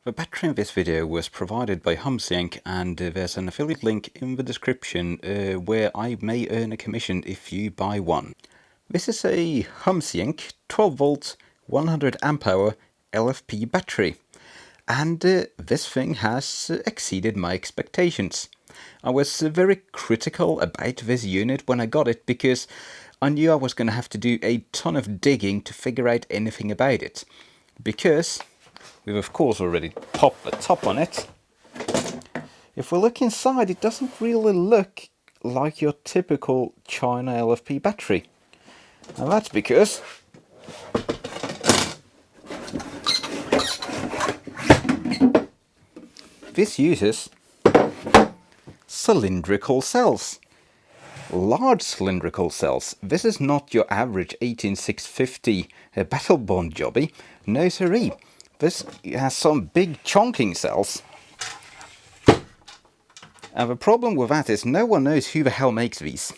The battery in this video was provided by Humsienk, and there's an affiliate link in the description where I may earn a commission if you buy one. This is a Humsienk 12 volt 100 amp hour LFP battery, and this thing has exceeded my expectations. I was very critical about this unit when I got it because I knew I was going to have to do a ton of digging to figure out anything about it, because we've of course already popped the top on it. If we look inside, it doesn't really look like your typical China LFP battery. Now that's because this uses cylindrical cells. Large cylindrical cells. This is not your average 18650 battle bond jobby. No siree. This has some big chonking cells. And the problem with that is no one knows who the hell makes these.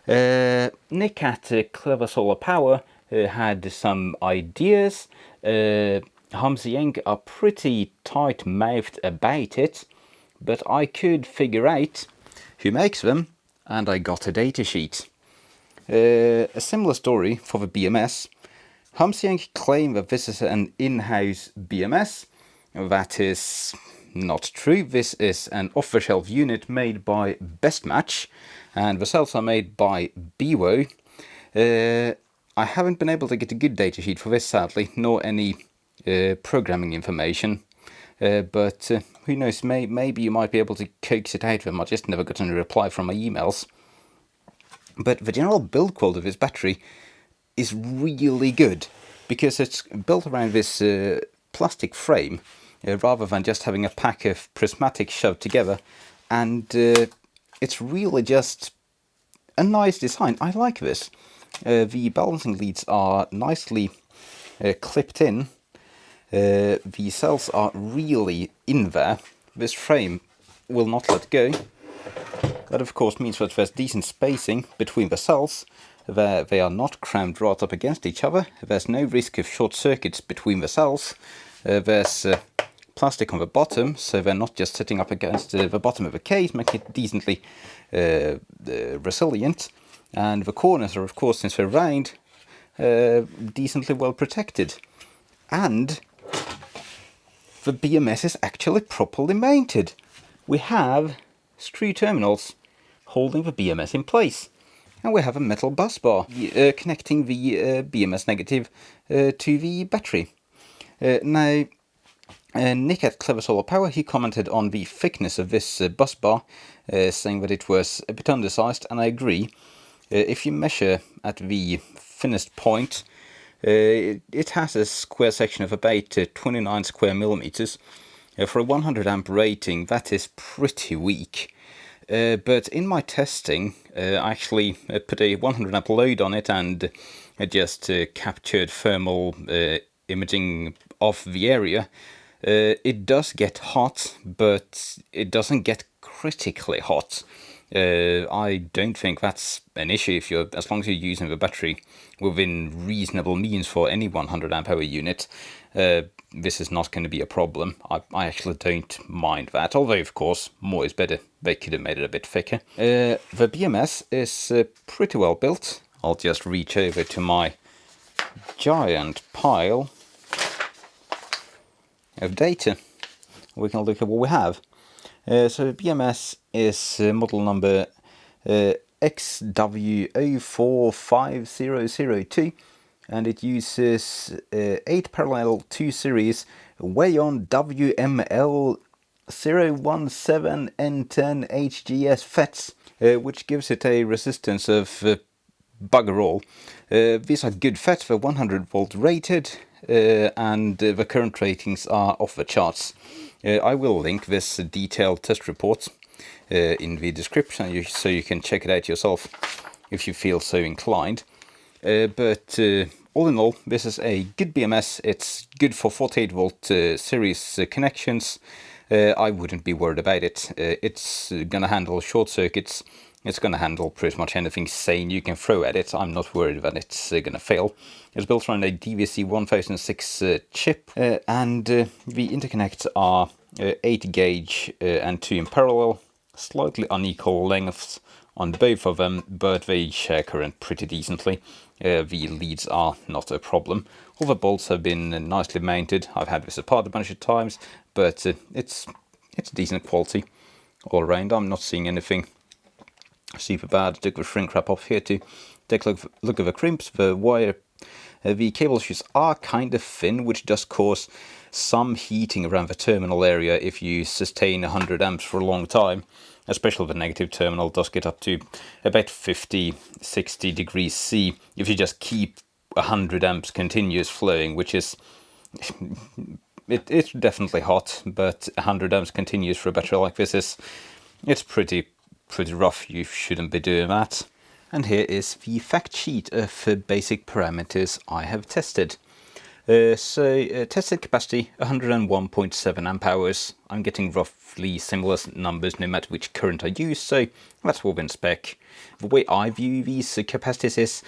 Nick at Clever Solar Power had some ideas. Humsienk are pretty tight-mouthed about it, but I could figure out who makes them, and I got a datasheet. A similar story for the BMS. Humsienk claim that this is an in-house BMS. That is not true. This is an off-the-shelf unit made by Bestmatch, and the cells are made by BWO. I haven't been able to get a good datasheet for this, sadly, nor any programming information. But who knows, maybe you might be able to coax it out of them. I just never got any reply from my emails. But the general build quality of this battery is really good, because it's built around this plastic frame rather than just having a pack of prismatics shoved together, and it's really just a nice design. I like this. The balancing leads are nicely clipped in. The cells are really in there. This frame will not let go. That of course means that there's decent spacing between the cells. They are not crammed right up against each other. There's no risk of short circuits between the cells. There's plastic on the bottom, so they're not just sitting up against the bottom of the case, making it decently resilient. And the corners are, of course, since they're round, decently well protected. And the BMS is actually properly mounted. We have screw terminals holding the BMS in place. And we have a metal bus bar connecting the BMS negative to the battery. Now, Nick at Clever Solar Power, he commented on the thickness of this bus bar, saying that it was a bit undersized, and I agree. If you measure at the thinnest point, it has a square section of about 29 square millimeters. For a 100 amp rating, that is pretty weak. But in my testing, I actually put a 100 amp load on it and just captured thermal imaging of the area. It does get hot, but it doesn't get critically hot. I don't think that's an issue as long as you're using the battery within reasonable means for any 100 amp hour unit. This is not going to be a problem. I actually don't mind that, although of course more is better. They could have made it a bit thicker. The BMS is pretty well built. I'll just reach over to my giant pile of data. We can look at what we have. So BMS is model number XW045002, and it uses 8 parallel 2 series Wayon WML 017N10 HGS FETs, which gives it a resistance of bugger all. These are good FETs, they're 100 volt rated, and the current ratings are off the charts. I will link this detailed test report in the description, so you can check it out yourself if you feel so inclined. But all in all, this is a good BMS. It's good for 48 volt series connections. I wouldn't be worried about it. It's gonna handle short circuits It's going to handle pretty much anything sane you can throw at it. I'm not worried that it's going to fail. It's built around a DVC 1006 chip, and the interconnects are 8 gauge and 2 in parallel. Slightly unequal lengths on both of them, but they share current pretty decently. The leads are not a problem. All the bolts have been nicely mounted. I've had this apart a bunch of times, but it's decent quality all around. I'm not seeing anything super bad. Took the shrink wrap off here to take a look at the crimps. The wire, the cable sheets are kind of thin, which does cause some heating around the terminal area if you sustain 100 amps for a long time. Especially the negative terminal does get up to about 50-60 degrees C if you just keep 100 amps continuous flowing, which is it's definitely hot, but 100 amps continuous for a battery like this it's pretty rough. You shouldn't be doing that. And here is the fact sheet of basic parameters I have tested. Tested capacity 101.7 amp hours. I'm getting roughly similar numbers no matter which current I use, so that's within spec. The way I view these capacities is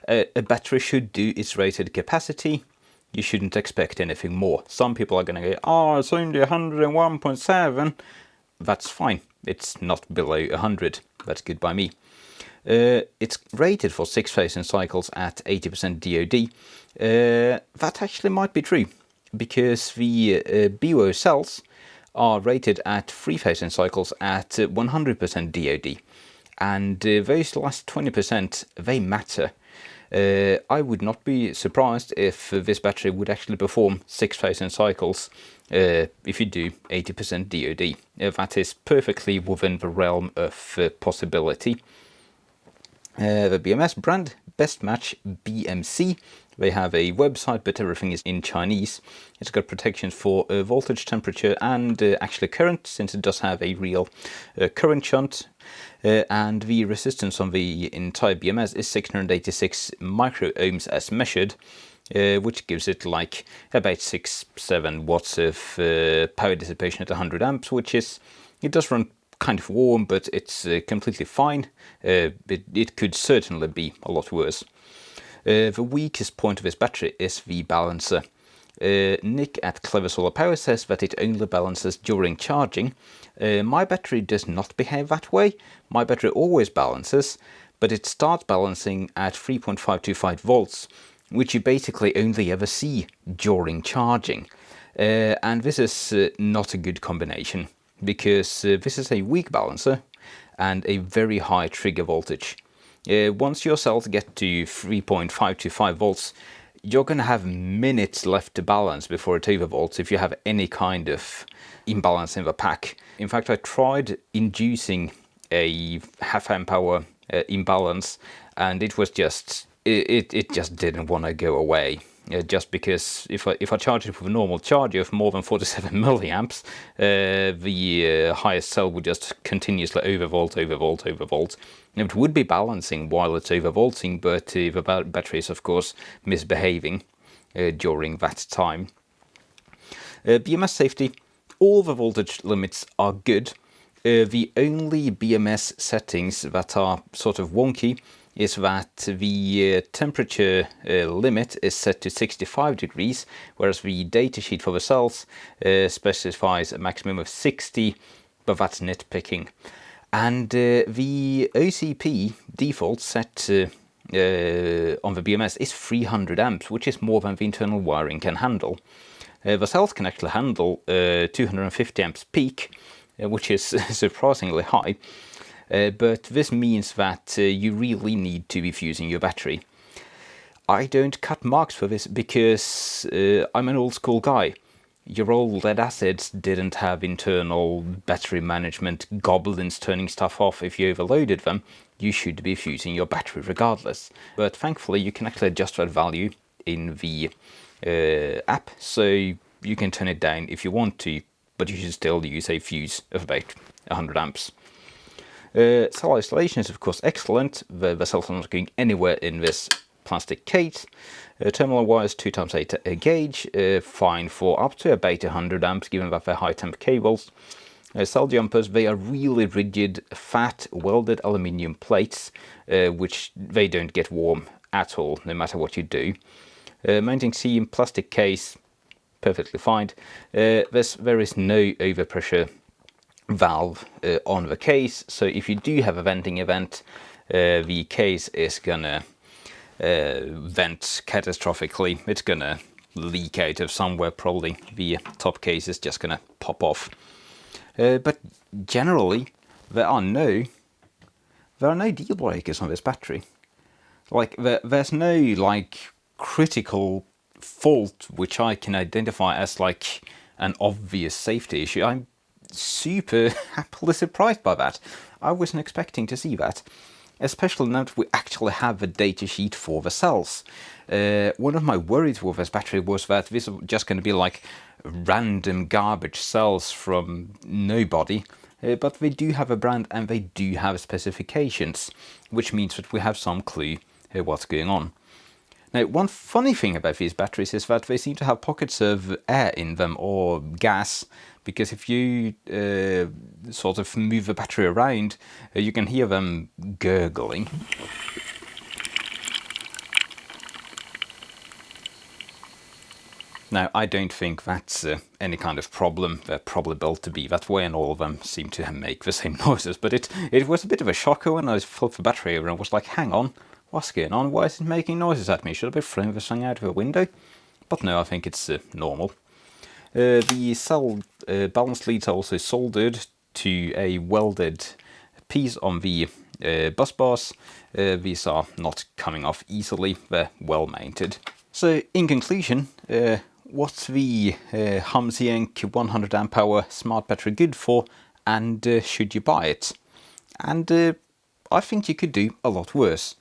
a battery should do its rated capacity. You shouldn't expect anything more. Some people are going to go, oh, it's only 101.7. That's fine. It's not below 100. That's good by me. It's rated for 6,000 cycles at 80% DoD. That actually might be true, because the BO cells are rated at 3,000 cycles at 100% DoD. And those last 20%, they matter. I would not be surprised if this battery would actually perform 6,000 cycles if you do 80% DoD. That is perfectly within the realm of possibility. The BMS brand, Best Match BMC. They have a website, but everything is in Chinese. It's got protections for voltage, temperature, and actually current, since it does have a real current shunt. And the resistance on the entire BMS is 686 microohms as measured, which gives it like about 6-7 watts of power dissipation at 100 amps, which is, it does run kind of warm, but it's completely fine. It could certainly be a lot worse. The weakest point of this battery is the balancer. Nick at Clever Solar Power says that it only balances during charging. My battery does not behave that way. My battery always balances, but it starts balancing at 3.525 volts, which you basically only ever see during charging. And this is not a good combination, because this is a weak balancer and a very high trigger voltage. Once your cells get to 3.525 volts, you're going to have minutes left to balance before it overvolts if you have any kind of imbalance in the pack. In fact, I tried inducing a half amp hour imbalance, and it was just, it just didn't want to go away. Just because if I charge it with a normal charger of more than 47 milliamps, the highest cell would just continuously overvolt. And it would be balancing while it's overvolting, but the battery is of course misbehaving during that time. BMS safety, all the voltage limits are good. The only BMS settings that are sort of wonky is that the temperature limit is set to 65 degrees, whereas the datasheet for the cells specifies a maximum of 60, but that's nitpicking. And the OCP default set on the BMS is 300 amps, which is more than the internal wiring can handle. The cells can actually handle 250 amps peak, which is surprisingly high. But this means that you really need to be fusing your battery. I don't cut marks for this because I'm an old school guy. Your old lead acids didn't have internal battery management goblins turning stuff off if you overloaded them. You should be fusing your battery regardless. But thankfully you can actually adjust that value in the app, so you can turn it down if you want to, but you should still use a fuse of about 100 amps. Cell isolation is of course excellent. The cells are not going anywhere in this plastic case. Terminal wires 2x8 gauge, fine for up to about 100 amps given that they're high temp cables. Cell jumpers, they are really rigid, fat, welded aluminium plates, which they don't get warm at all, no matter what you do. Mounting seam, plastic case, perfectly fine. There is no overpressure valve on the case, so if you do have a venting event, the case is gonna vent catastrophically. It's gonna leak out of somewhere, probably the top case is just gonna pop off. But generally, there are no deal breakers on this battery. Like there's no like critical fault which I can identify as like an obvious safety issue. I'm super happily surprised by that. I wasn't expecting to see that, especially now that we actually have a data sheet for the cells. One of my worries with this battery was that this was just going to be like random garbage cells from nobody, but they do have a brand and they do have specifications, which means that we have some clue what's going on. Now, one funny thing about these batteries is that they seem to have pockets of air in them, or gas, because if you sort of move the battery around, you can hear them gurgling. Now, I don't think that's any kind of problem. They're probably built to be that way, and all of them seem to make the same noises. But it was a bit of a shocker when I flipped the battery over and was like, hang on, what's going on? Why is it making noises at me? Should I be throwing this thing out of a window? But no, I think it's normal. The cell balance leads are also soldered to a welded piece on the bus bars. These are not coming off easily. They're well mounted. So, in conclusion, what's the Humsienk 100 amp hour smart battery good for, and should you buy it? And I think you could do a lot worse.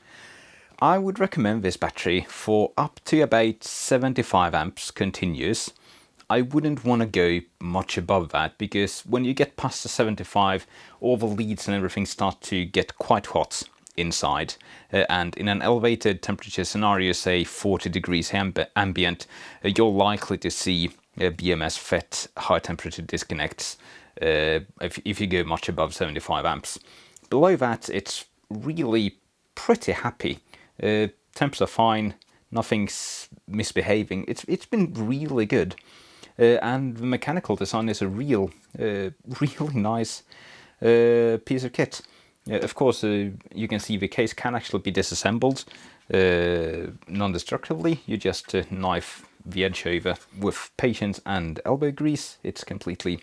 I would recommend this battery for up to about 75 amps continuous. I wouldn't want to go much above that, because when you get past the 75, all the leads and everything start to get quite hot inside, and in an elevated temperature scenario, say 40 degrees ambient, you're likely to see BMS FET high temperature disconnects if you go much above 75 amps. Below that, it's really pretty happy. Temps are fine, nothing's misbehaving. It's been really good, and the mechanical design is a really nice piece of kit. Of course, you can see the case can actually be disassembled non-destructively. You just knife the edge over with patience and elbow grease. It's completely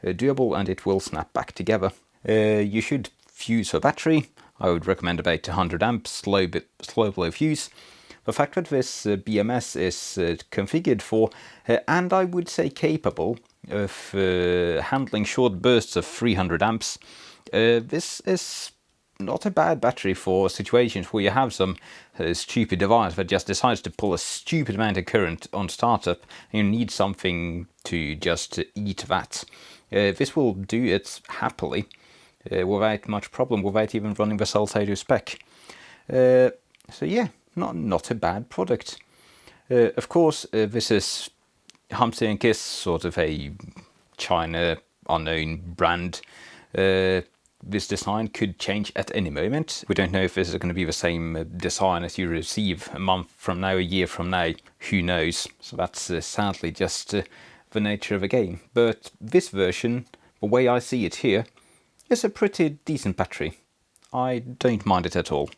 doable, and it will snap back together. You should fuse the battery. I would recommend about 100 amps, slow blow fuse. The fact that this BMS is configured for, and I would say capable of handling short bursts of 300 amps, this is not a bad battery for situations where you have some stupid device that just decides to pull a stupid amount of current on startup, and you need something to just eat that. This will do it happily, without much problem, without even running the cells out of spec. So yeah, not a bad product. Of course, this is Humsienk is sort of a China unknown brand. This design could change at any moment. We don't know if this is going to be the same design as you receive a month from now, a year from now. Who knows? So that's sadly just the nature of the game. But this version, the way I see it here, is a pretty decent battery. I don't mind it at all.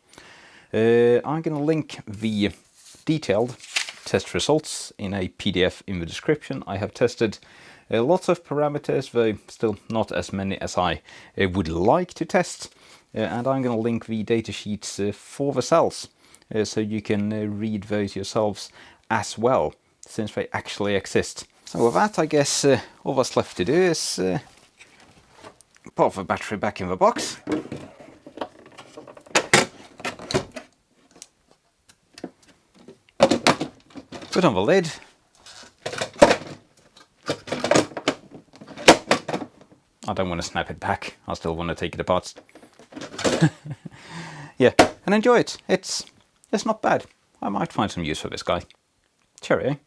I'm going to link the detailed test results in a PDF in the description. I have tested lots of parameters, though still not as many as I would like to test. And I'm going to link the datasheets for the cells, so you can read those yourselves as well, since they actually exist. So with that, I guess all that's left to do is pop the battery back in the box. Put on the lid. I don't want to snap it back. I still want to take it apart. Yeah, and enjoy it. It's not bad. I might find some use for this guy. Cheerio.